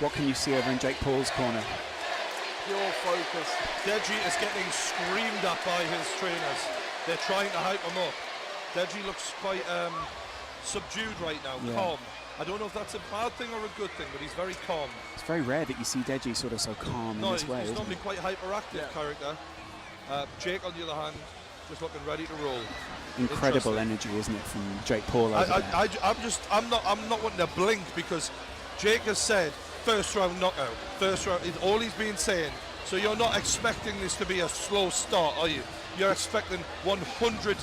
What can you see over in Jake Paul's corner? Pure focus. Deji is getting screamed at by his trainers. They're trying to hype him up. Deji looks quite subdued right now, calm. I don't know if that's a bad thing or a good thing, but he's very calm. It's very rare that you see Deji sort of so calm in this way. He's normally it? quite hyperactive character. Jake, on the other hand, just looking ready to roll. Incredible energy, isn't it, from Jake Paul? I'm not wanting to blink because Jake has said first round knockout. First round is all he's been saying. So you're not expecting this to be a slow start, are you? You're expecting 100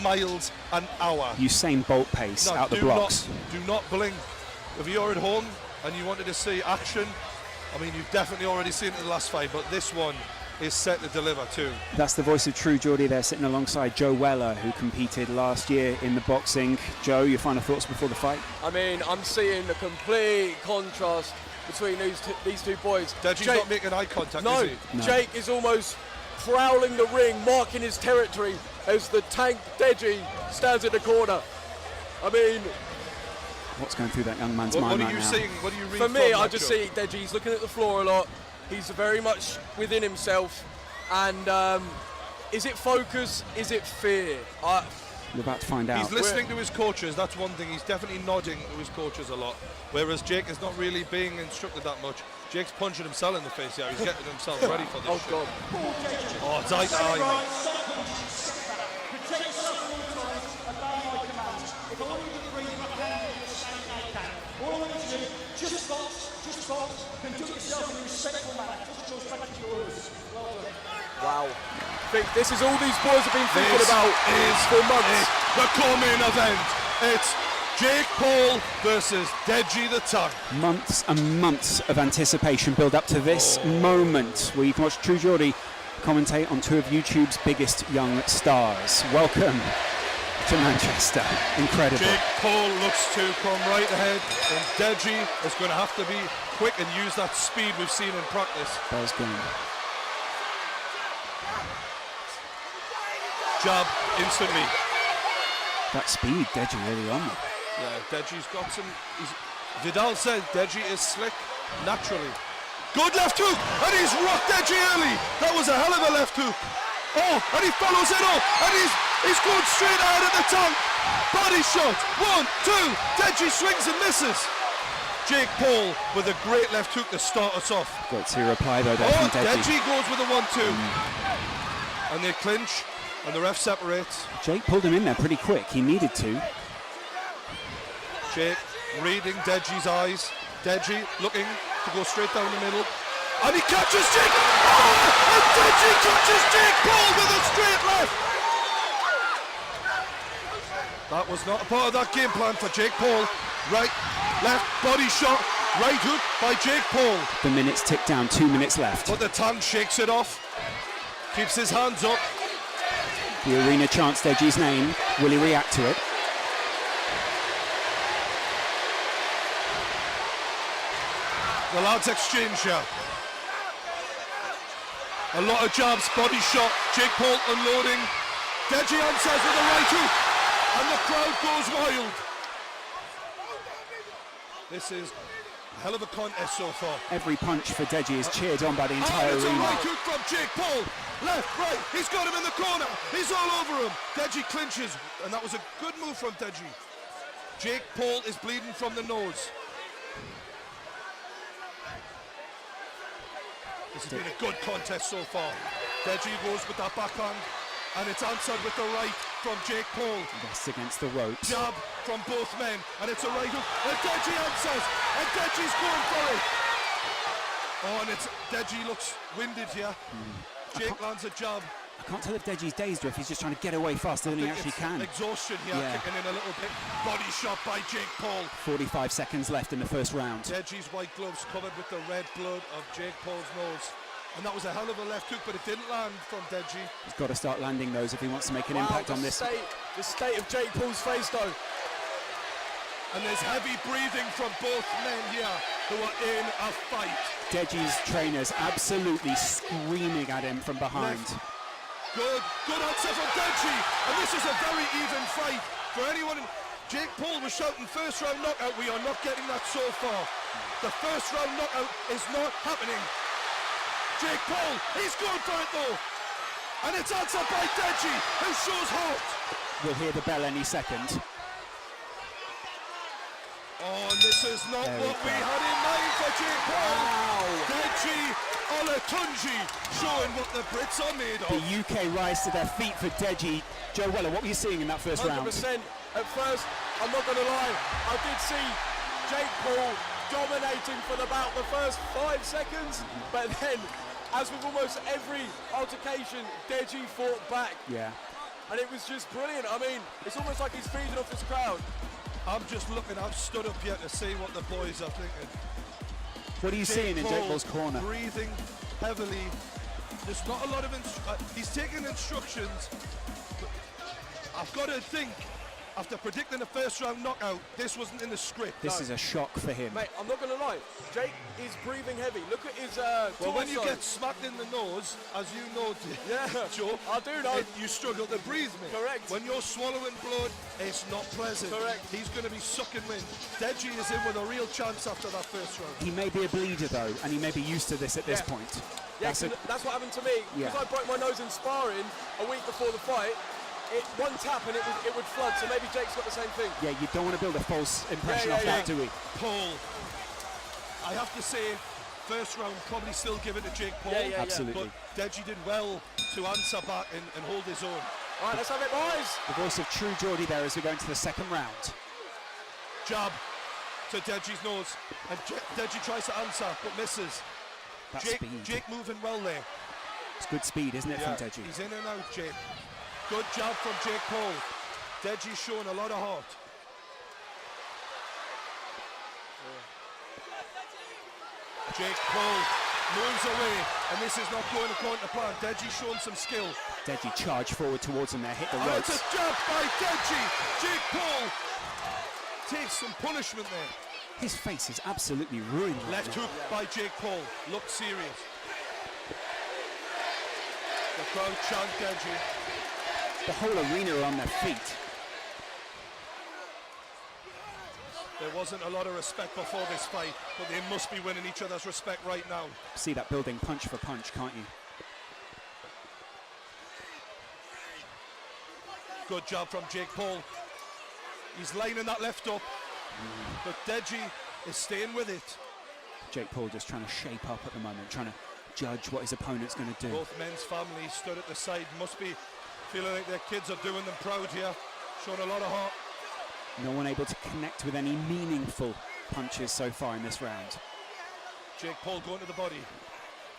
miles an hour. Usain Bolt pace out the blocks. Do not blink. If you're at home and you wanted to see action, I mean, you've definitely already seen it in the last fight, but this one is set to deliver too. That's the voice of True Geordie there, sitting alongside Joe Weller, who competed last year in the boxing. Joe, your final thoughts before the fight? I mean, I'm seeing the complete contrast between these two boys. Deji's not making eye contact, no, is he? No, Jake is almost prowling the ring, marking his territory as the tank Deji stands in the corner. I mean, what's going through that young man's mind right now? What are you seeing? What do you read? For me, I just see Deji's looking at the floor a lot. He's very much within himself. And is it focus? Is it fear? We're about to find out. He's listening to his coaches, that's one thing. He's definitely nodding to his coaches a lot. Whereas Jake is not really being instructed that much. Jake's punching himself in the face here. He's getting himself ready for this. Oh, God. Oh, it's eye. Wow. I think this is all these boys have been thinking about for months. The co-main event. It's Jake Paul versus Deji the Tank. Months and months of anticipation build up to this moment where you can watch True Geordie commentate on two of YouTube's biggest young stars. Welcome to Manchester. Incredible. Jake Paul looks to come right ahead, and Deji is going to have to be quick and use that speed we've seen in practice. Bell's going. Jab instantly. That speed, Deji really on. Yeah, Deji's got some. Vidal said Deji is slick naturally. Good left hook, and he's rocked Deji early. That was a hell of a left hook. Oh, and he follows it up, and he's going straight out of the tank. Body shot. 1, 2. Deji swings and misses. Jake Paul with a great left hook to start us off. Great to reply though there from Deji goes with a 1-2. And they clinch, and the ref separates. Jake pulled him in there pretty quick. He needed to. Jake reading Deji's eyes. Deji looking to go straight down the middle. And he catches Jake. Oh! And Deji catches Jake Paul with a straight left. That was not a part of that game plan for Jake Paul. Right, left, body shot, right hook by Jake Paul. The minutes tick down, 2 minutes left. But the tank shakes it off. Keeps his hands up. The arena chants Deji's name. Will he react to it? The lads exchange here. A lot of jabs, body shot, Jake Paul unloading. Deji answers with a right hook, and the crowd goes wild. This is a hell of a contest so far. Every punch for Deji is cheered on by the entire it's arena. A right hook from Jake Paul. Left, right, he's got him in the corner. He's all over him. Deji clinches, and that was a good move from Deji. Jake Paul is bleeding from the nose. This has been a good contest so far. Deji goes with that backhand, and it's answered with the right from Jake Paul. Rests against the ropes. Jab from both men, and it's a right hook, and Deji answers, and Deji's going for it. Oh, and Deji looks winded here. Jake lands a jab. I can't tell if Deji's dazed or if he's just trying to get away faster than he actually can. Exhaustion here, kicking in a little bit. Body shot by Jake Paul. 45 seconds left in the first round. Deji's white gloves covered with the red blood of Jake Paul's nose. And that was a hell of a left hook, but it didn't land from Deji. He's got to start landing those if he wants to make an impact on this. The state of Jake Paul's face, though. And there's heavy breathing from both men here who are in a fight. Deji's trainers absolutely screaming at him from behind. Good answer from Deji, and this is a very even fight for anyone. Jake Paul was shouting first round knockout. We are not getting that so far. The first round knockout is not happening. Jake Paul, he's going for it though. And it's answered by Deji, who shows heart. We'll hear the bell any second. Oh, and this is not There what we we go. had in mind for Jake Paul. Wow. Deji Olatunji showing what the Brits are made of. The UK rise to their feet for Deji. Joe Weller, what were you seeing in that first 100%. round? At first, I'm not going to lie, I did see Jake Paul dominating for about the first 5 seconds, but then, as with almost every altercation, Deji fought back, Yeah. and it was just brilliant. I mean, it's almost like he's feeding off his crowd. I'm just looking, I've stood up here to see what the boys are thinking. What are you seeing in Jake Paul Paul's corner? breathing heavily. There's not a lot of he's taking instructions. But I've got to think, after predicting the first round knockout, this wasn't in the script. This is a shock for him. Mate, I'm not going to lie, Jake is breathing heavy. Look at his Well, when you torso. get smacked in the nose, as you know, Yeah, Joe, I do know. you struggle to breathe, mate. Correct. When you're swallowing blood, it's not pleasant. Correct. He's going to be sucking wind. Deji is in with a real chance after that first round. He may be a bleeder though, and he may be used to this at this Yeah. point. Yeah, That's a- that's what happened to me. Because Yeah. I broke my nose in sparring a week before the fight. One tap and it would flood, so maybe Jake's got the same thing. yeah, you don't want to build a false impression Yeah, off yeah, that, do we? Paul, I have to say, first round probably still give it to Jake Paul. Yeah, yeah, yeah. Absolutely. But Deji did well to answer back and hold his own. All right, let's have it, boys. The voice of True Geordie there as we go into the second round. Jab to Deji's nose, and Deji tries to answer but misses. That Jake, speed. Jake moving well there. It's good speed, isn't it, Yeah, from Deji? he's in and out, Jake. Good job from Jake Paul. Deji's showing a lot of heart. Jake Paul moves away, and this is not going according to plan. Deji's showing some skill. Deji charged forward towards him there, hit the Oh, it's ropes. a jab by Deji. Jake Paul takes some punishment there. His face is absolutely ruined. right Left now. hook by Jake Paul. Looks serious. The crowd chant Deji. The whole arena are on their feet. There wasn't a lot of respect before this fight, but they must be winning each other's respect right now. See that building punch for punch, can't you? Good job from Jake Paul. He's lining that left up, but Deji is staying with it. Jake Paul just trying to shape up at the moment, trying to judge what his opponent's going to do. Both men's families stood at the side, must be feeling like their kids are doing them proud here, showing a lot of heart. No one able to connect with any meaningful punches so far in this round. Jake Paul going to the body,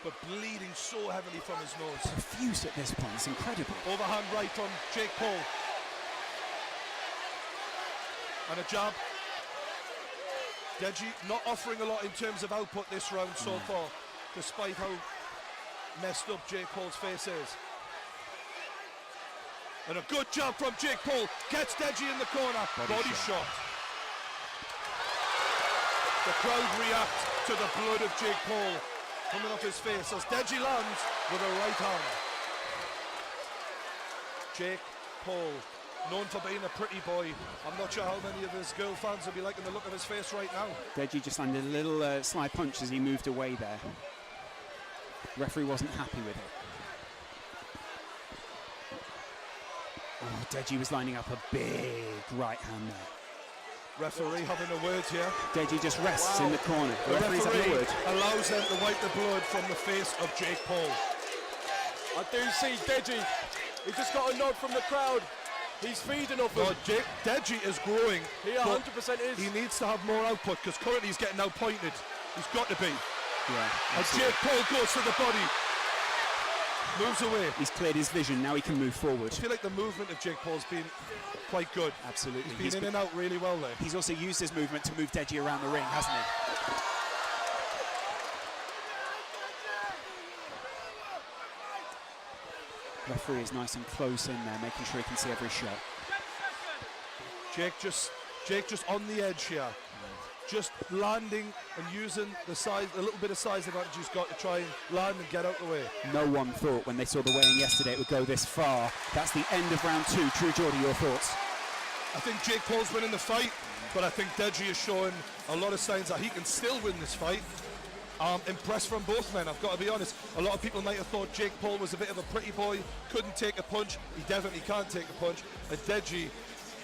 but bleeding so heavily from his nose. Profuse at this point, it's incredible. Overhand right from Jake Paul. And a jab. Deji not offering a lot in terms of output this round so far, despite how messed up Jake Paul's face is. And a good jab from Jake Paul. Gets Deji in the corner. Body shot. The crowd react to the blood of Jake Paul coming off his face as Deji lands with a right hand. Jake Paul, known for being a pretty boy. I'm not sure how many of his girl fans will be liking the look of his face right now. Deji just landed a little slide punch as he moved away there. The referee wasn't happy with it. Oh, Deji was lining up a big right hand there. Referee having a word here. Deji just rests in the corner. The The referee's having a referee word. allows them to wipe the blood from the face of Jake Paul. I do see Deji. He just got a nod from the crowd. He's feeding off him. Deji is growing. He but 100% is. He needs to have more output because currently he's getting outpointed. He's got to be. Yeah, And absolutely. Jake Paul goes to the body. Moves away. He's cleared his vision, now he can move forward. I feel like the movement of Jake Paul's been quite good. Absolutely. He's been in and out really well there. He's also used his movement to move Deji around the ring, hasn't he? Referee is nice and close in there, making sure he can see every shot. Jake just on the edge here. Just landing and using the size, a little bit of size advantage he's got to try and land and get out the way. No one thought when they saw the weigh-in yesterday it would go this far. That's the end of round two. True Geordie, your thoughts? I think Jake Paul's winning the fight. but I think Deji is showing a lot of signs that he can still win this fight. Impressed from both men, I've got to be honest. A lot of people might have thought Jake Paul was a bit of a pretty boy, couldn't take a punch. He definitely can't take a punch. And Deji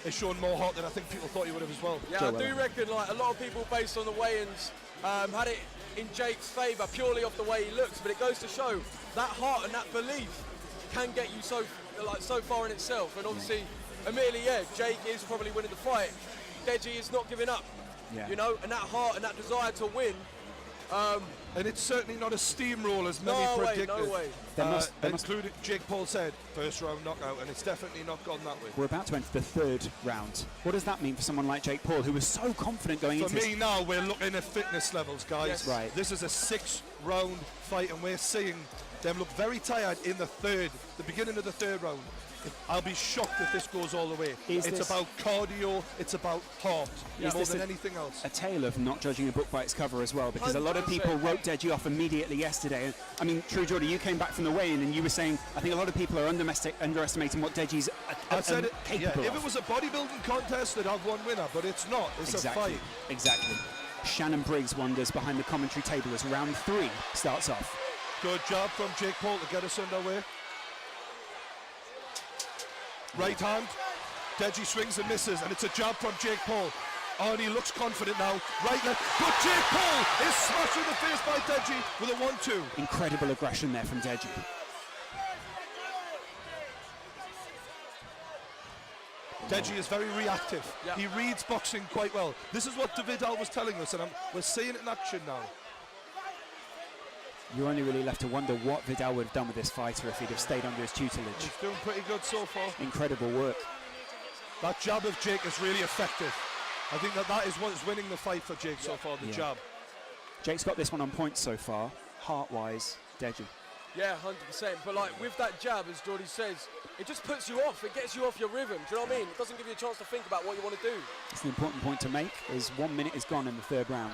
is showing more heart than I think people thought he would have as well. Yeah, I do reckon like a lot of people based on the weigh-ins had it in Jake's favour purely off the way he looks, but it goes to show that heart and that belief can get you so far in itself. And obviously, admittedly, yeah, Jake is probably winning the fight. Deji is not giving up, you know, and that heart and that desire to win. And it's certainly not a steamroll as many predicted. No way. Including Jake Paul said, first round knockout, and it's definitely not gone that way. We're about to enter the third round. What does that mean for someone like Jake Paul, who was so confident going into For me now, we're looking at fitness levels, guys. Yes. Right. This is a 6-round fight, and we're seeing them look very tired in the beginning of the third round. I'll be shocked if this goes all the way. It's about cardio, it's about heart, more than anything else. A tale of not judging a book by its cover as well, because a lot of 100%. people wrote Deji off immediately yesterday. And, I mean, True Geordie, you came back from the weigh-in and you were saying, I think a lot of people are underestimating what Deji's capable if it was a bodybuilding contest, they'd have one winner, but it's not. It's a fight. Exactly. Shannon Briggs wonders behind the commentary table as round 3 starts off. Good job from Jake Paul to get us underway. Right hand, Deji swings and misses, and it's a jab from Jake Paul. Oh, and he looks confident now. Right left, but Jake Paul is smashed in the face by Deji with a 1-2. Incredible aggression there from Deji. Deji is very reactive. Yeah. He reads boxing quite well. This is what Vidal was telling us, and we're seeing it in action now. You're only really left to wonder what Vidal would have done with this fighter if he'd have stayed under his tutelage. He's doing pretty good so far. Incredible work. That jab of Jake is really effective. I think that is what's winning the fight for Jake so far, the jab. Jake's got this one on point so far. Heart-wise, Deji. Yeah, 100%. But like with that jab, as Geordie says, it just puts you off. It gets you off your rhythm. Do you know what I mean? It doesn't give you a chance to think about what you want to do. It's an important point to make, as 1 minute is gone in the third round.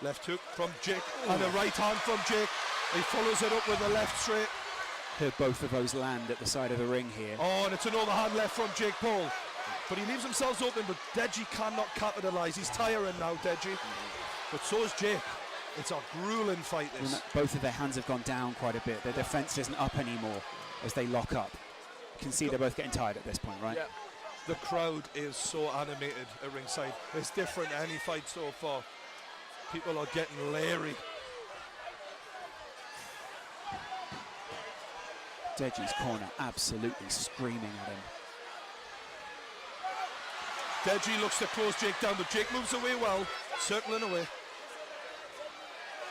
Left hook from Jake and a right hand from Jake. He follows it up with a left straight. Heard both of those land at the side of the ring here. Oh, and it's an overhand left from Jake Paul. But he leaves himself open, but Deji cannot capitalise. He's tiring now, Deji. But so is Jake. It's a grueling fight, this. Both of their hands have gone down quite a bit. Their defence isn't up anymore as they lock up. You can see they're both getting tired at this point, right? Yeah. The crowd is so animated at ringside. It's different to any fight so far. People are getting leery. Deji's corner absolutely screaming at him. Deji looks to close Jake down, but Jake moves away well, circling away.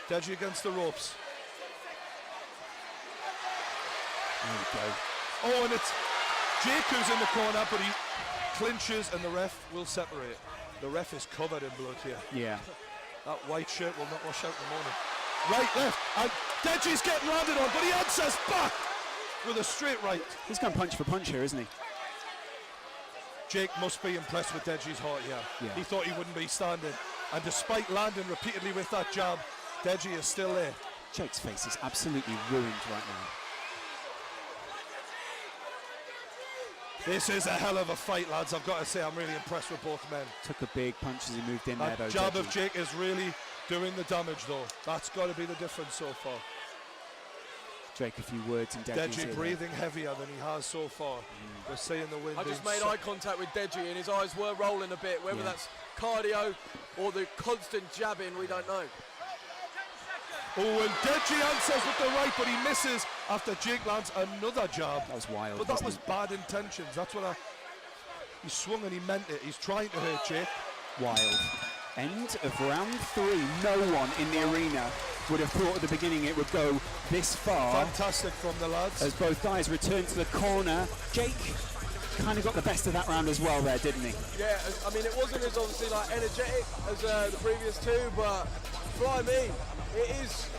Deji against the ropes. There we go. Oh, and it's Jake who's in the corner, but he clinches and the ref will separate. The ref is covered in blood here. Yeah. That white shirt will not wash out in the morning. Right, left, and Deji's getting landed on, but he answers back with a straight right. He's going punch for punch here, isn't he? Jake must be impressed with Deji's heart here. Yeah. He thought he wouldn't be standing. And despite landing repeatedly with that jab, Deji is still there. Jake's face is absolutely ruined right now. This is a hell of a fight, lads. I've got to say, I'm really impressed with both men. Took a big punch as he moved in there, That though. jab Deji. of Jake is really doing the damage, though. That's got to be the difference so far. Drake, a few words and Deji's Deji here, breathing heavier than he has so far. We're seeing the wind. I just being made eye contact with Deji and his eyes were rolling a bit. Whether that's cardio or the constant jabbing, we don't know. Oh, and Deji answers with the right, but he misses after Jake lands another jab. That was wild. But that wasn't was it? bad intentions. That's what he swung and he meant it. He's trying to hurt Jake. Wild. End of round 3. No one in the arena would have thought at the beginning it would go this far. Fantastic from the lads. As both guys return to the corner. Jake kind of got the best of that round as well there, didn't he? Yeah, I mean, it wasn't as obviously like energetic as the previous two, but fly me, it is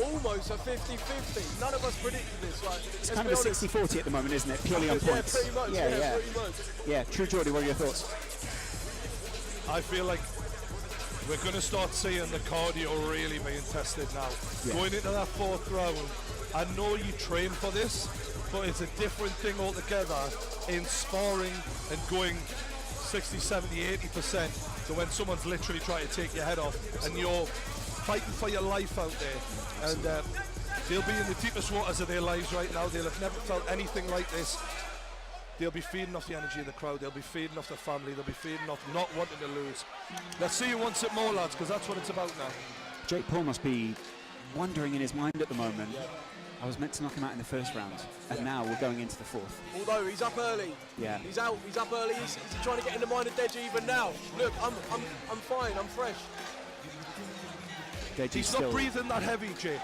almost a 50-50. None of us predicted this. Like, It's kind of a 60-40 at the moment, isn't it? Purely on points. Yeah, pretty much. Yeah, pretty much. Yeah, True Geordie, what are your thoughts? I feel like we're going to start seeing the cardio really being tested now. Yeah. Going into that fourth round, I know you train for this, but it's a different thing altogether in sparring and going 60, 70, 80%. So when someone's literally trying to take your head off and you're fighting for your life out there, and they'll be in the deepest waters of their lives right now. They'll have never felt anything like this. They'll be feeding off the energy of the crowd. They'll be feeding off the family. They'll be feeding off not wanting to lose. Let's see who wants it more, lads, because that's what it's about now. Jake Paul must be wondering in his mind at the moment. I was meant to knock him out in the first round, and now we're going into the fourth. Although he's up early. Yeah. He's up early. Is he trying to get in the mind of Deji even now? Look, I'm fine. I'm fresh. Deji's He's still not breathing that heavy, Jake.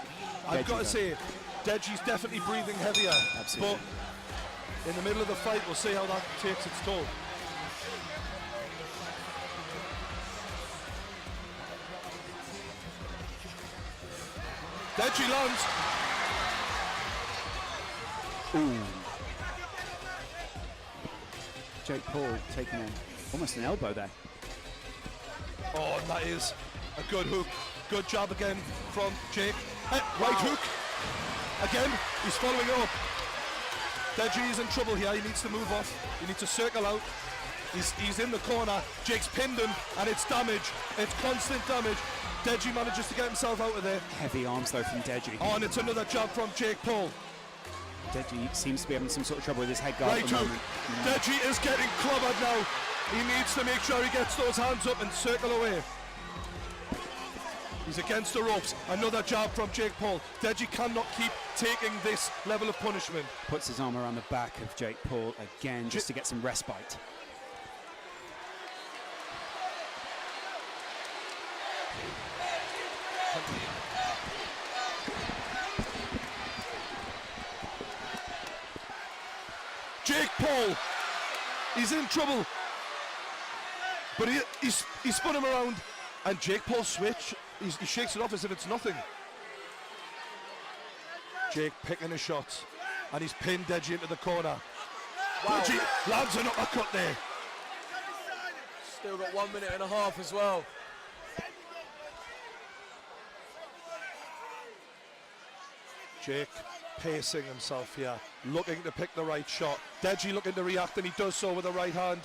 I've got to say, Deji's definitely breathing heavier. Absolutely. But in the middle of the fight, we'll see how that takes its toll. Deji lands. Ooh. Jake Paul taking almost an elbow there. Oh, and that is a good hook. Good job again from Jake. Right hook. Again, he's following up. Deji is in trouble here. He needs to move off. He needs to circle out. He's in the corner. Jake's pinned him, and it's damage. It's constant damage. Deji manages to get himself out of there. Heavy arms though from Deji. Oh, and it's another jab from Jake Paul. Deji seems to be having some sort of trouble with his head guard Right at the hook. moment. Deji is getting clobbered now. He needs to make sure he gets those hands up and circle away. He's against the ropes. Another jab from Jake Paul. Deji cannot keep taking this level of punishment. Puts his arm around the back of Jake Paul again just to get some respite. Jake Paul, he's in trouble, but he spun him around, and Jake Paul switch. He shakes it off as if it's nothing. Jake picking his shots, and he's pinned Deji into the corner. Wow. Deji lands an uppercut there. Still got 1 minute and a half as well. Jake pacing himself here, looking to pick the right shot. Deji looking to react, and he does so with the right hand.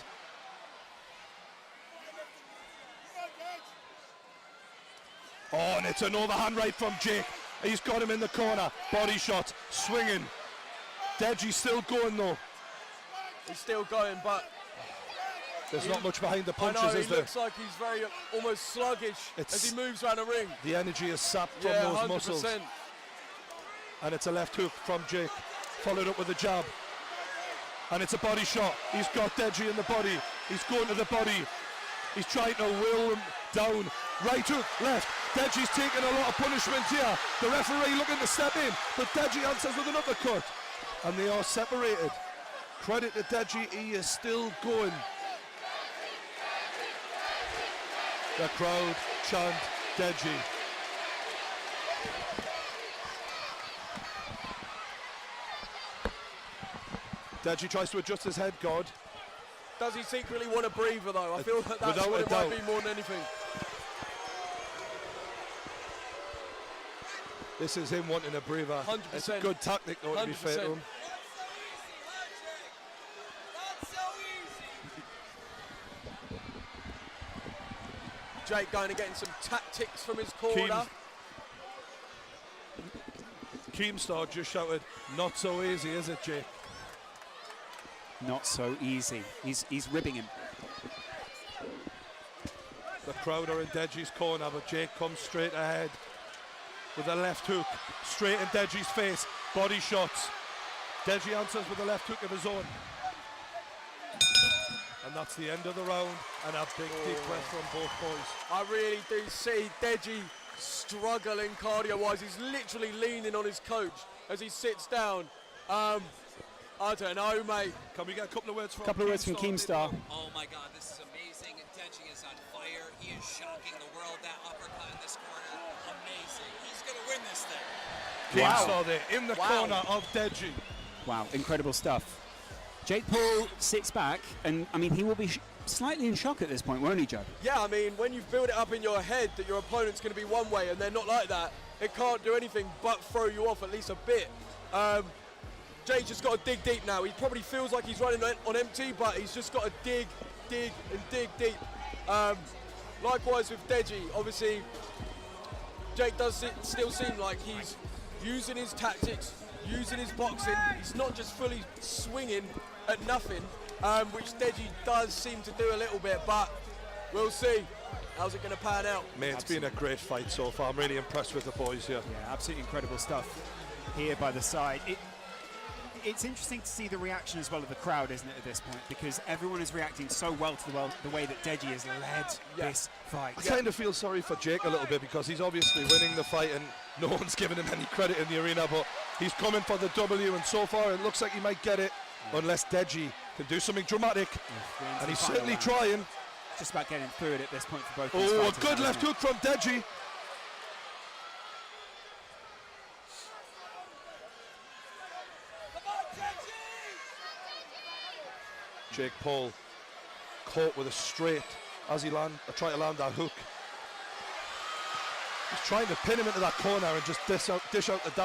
Oh, and it's an overhand right from Jake. He's got him in the corner. Body shot, swinging. Deji's still going though. He's still going, but There's not much behind the I punches, know, is he there? looks like he's very almost sluggish as he moves around the ring. The energy is sapped from Yeah, those 100%. muscles. And it's a left hook from Jake, followed up with a jab. And it's a body shot. He's got Deji in the body. He's going to the body. He's trying to will him down. Right hook, left. Deji's taking a lot of punishment here. The referee looking to step in, but Deji answers with an uppercut. And they are separated. Credit to Deji, he is still going. The crowd chant Deji. Deji tries to adjust his head guard. Does he secretly want a breather though? I feel that that's Without what a it might doubt. be more than anything. This is him wanting a breather. 100%. It's a good tactic though, to be fair to 100%. him. Jake going to getting some tactics from his corner. Keemstar just shouted, "Not so easy, is it, Jake?" Not so easy. He's ribbing him. The crowd are in Deji's corner, but Jake comes straight ahead with a left hook, straight in Deji's face. Body shots. Deji answers with a left hook of his own. And that's the end of the round, and a big deep breath from both boys. I really do see Deji struggling cardio-wise. He's literally leaning on his coach as he sits down. I don't know, mate. Can we get a couple of words from Keemstar. Oh my God, this is amazing. Deji is on fire. He is shocking the world. That uppercut in this corner, amazing. He's gonna win this thing. Keemstar there in the Wow. corner of Deji. Wow, incredible stuff. Jake Paul sits back, and I mean, he will be slightly in shock at this point, won't he, Joe? Yeah, I mean, when you build it up in your head that your opponent's going to be one way and they're not like that, it can't do anything but throw you off at least a bit. Jake just got to dig deep now. He probably feels like he's running on empty, but he's just got to dig dig and dig deep. Likewise with Deji, obviously, Jake does still seem like he's using his tactics, using his boxing. He's not just fully swinging at nothing, which Deji does seem to do a little bit, but we'll see. How's it going to pan out? Mate, it's been a great fight so far. I'm really impressed with the boys here. Yeah, absolutely incredible stuff here by the side. It's interesting to see the reaction as well of the crowd, isn't it, at this point? Because everyone is reacting so well to the way that Deji has led this fight. I kind of feel sorry for Jake a little bit because he's obviously winning the fight and no one's giving him any credit in the arena, but he's coming for the W, and so far it looks like he might get it unless Deji can do something dramatic. And he's certainly trying. Just about getting through it at this point for both these Oh, a fighters, good left isn't it? hook from Deji. Jake Paul caught with a straight as he tried to land that hook. He's trying to pin him into that corner and just dish out the damage.